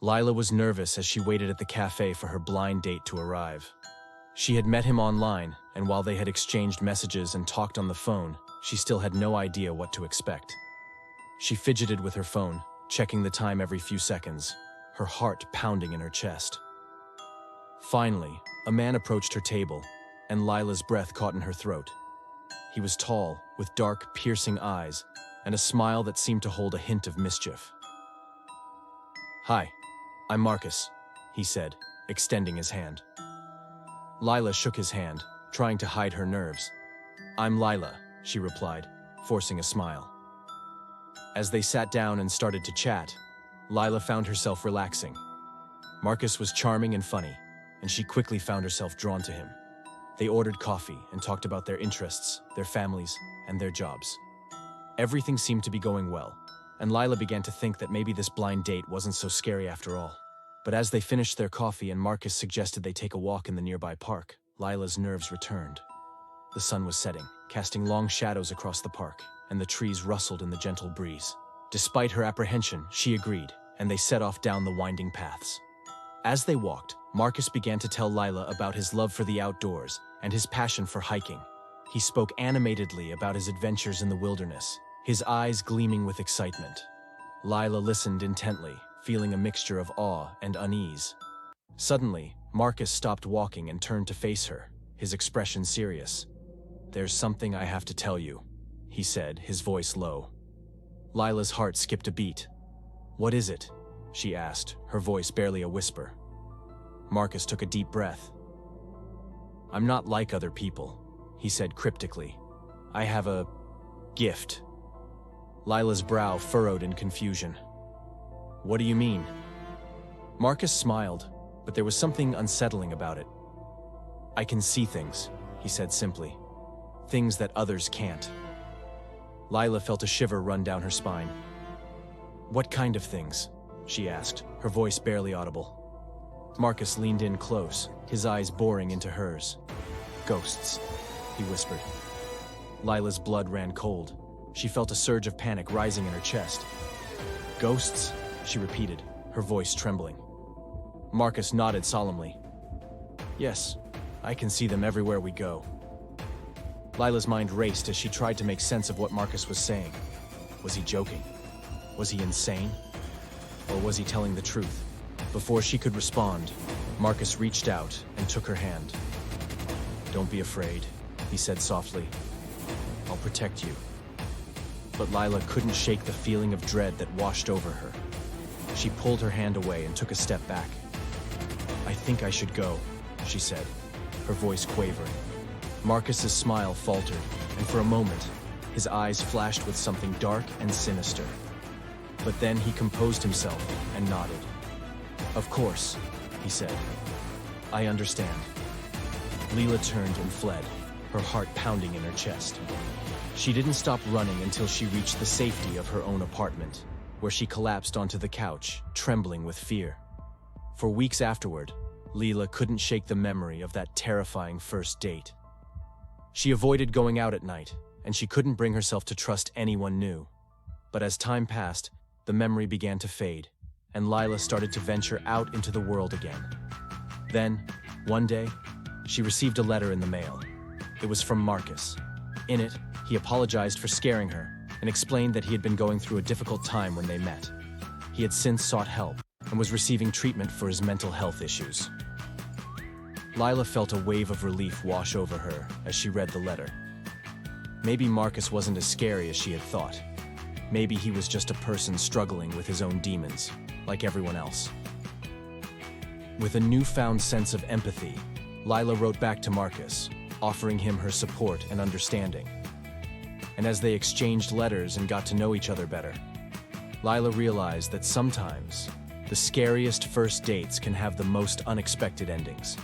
Lila was nervous as she waited at the cafe for her blind date to arrive. She had met him online, and while they had exchanged messages and talked on the phone, she still had no idea what to expect. She fidgeted with her phone, checking the time every few seconds, her heart pounding in her chest. Finally, a man approached her table, and Lila's breath caught in her throat. He was tall, with dark, piercing eyes, and a smile that seemed to hold a hint of mischief. "Hi, I'm Marcus," he said, extending his hand. Lila shook his hand, trying to hide her nerves. "I'm Lila," she replied, forcing a smile. As they sat down and started to chat, Lila found herself relaxing. Marcus was charming and funny, and she quickly found herself drawn to him. They ordered coffee and talked about their interests, their families, and their jobs. Everything seemed to be going well, and Lila began to think that maybe this blind date wasn't so scary after all. But as they finished their coffee and Marcus suggested they take a walk in the nearby park, Lila's nerves returned. The sun was setting, casting long shadows across the park, and the trees rustled in the gentle breeze. Despite her apprehension, she agreed, and they set off down the winding paths. As they walked, Marcus began to tell Lila about his love for the outdoors and his passion for hiking. He spoke animatedly about his adventures in the wilderness, his eyes gleaming with excitement. Lila listened intently, feeling a mixture of awe and unease. Suddenly, Marcus stopped walking and turned to face her, his expression serious. "There's something I have to tell you," he said, his voice low. Lila's heart skipped a beat. "What is it?" she asked, her voice barely a whisper. Marcus took a deep breath. "I'm not like other people," he said cryptically. "I have a gift." Lila's brow furrowed in confusion. "What do you mean?" Marcus smiled, but there was something unsettling about it. "I can see things," he said simply. "Things that others can't." Lila felt a shiver run down her spine. "What kind of things?" she asked, her voice barely audible. Marcus leaned in close, his eyes boring into hers. "Ghosts," he whispered. Lila's blood ran cold. She felt a surge of panic rising in her chest. "Ghosts?" she repeated, her voice trembling. Marcus nodded solemnly. "Yes, I can see them everywhere we go." Lila's mind raced as she tried to make sense of what Marcus was saying. Was he joking? Was he insane? Or was he telling the truth? Before she could respond, Marcus reached out and took her hand. "Don't be afraid," he said softly. "I'll protect you." But Lila couldn't shake the feeling of dread that washed over her. She pulled her hand away and took a step back. "I think I should go," she said, her voice quavering. Marcus's smile faltered, and for a moment, his eyes flashed with something dark and sinister. But then he composed himself and nodded. "Of course," he said. "I understand." Lila turned and fled, her heart pounding in her chest. She didn't stop running until she reached the safety of her own apartment, where she collapsed onto the couch, trembling with fear. For weeks afterward, Lila couldn't shake the memory of that terrifying first date. She avoided going out at night, and she couldn't bring herself to trust anyone new. But as time passed, the memory began to fade, and Lila started to venture out into the world again. Then, one day, she received a letter in the mail. It was from Marcus. In it, he apologized for scaring her and explained that he had been going through a difficult time when they met. He had since sought help and was receiving treatment for his mental health issues. Lila felt a wave of relief wash over her as she read the letter. Maybe Marcus wasn't as scary as she had thought. Maybe he was just a person struggling with his own demons, like everyone else. With a newfound sense of empathy, Lila wrote back to Marcus, offering him her support and understanding. And as they exchanged letters and got to know each other better, Lila realized that sometimes the scariest first dates can have the most unexpected endings.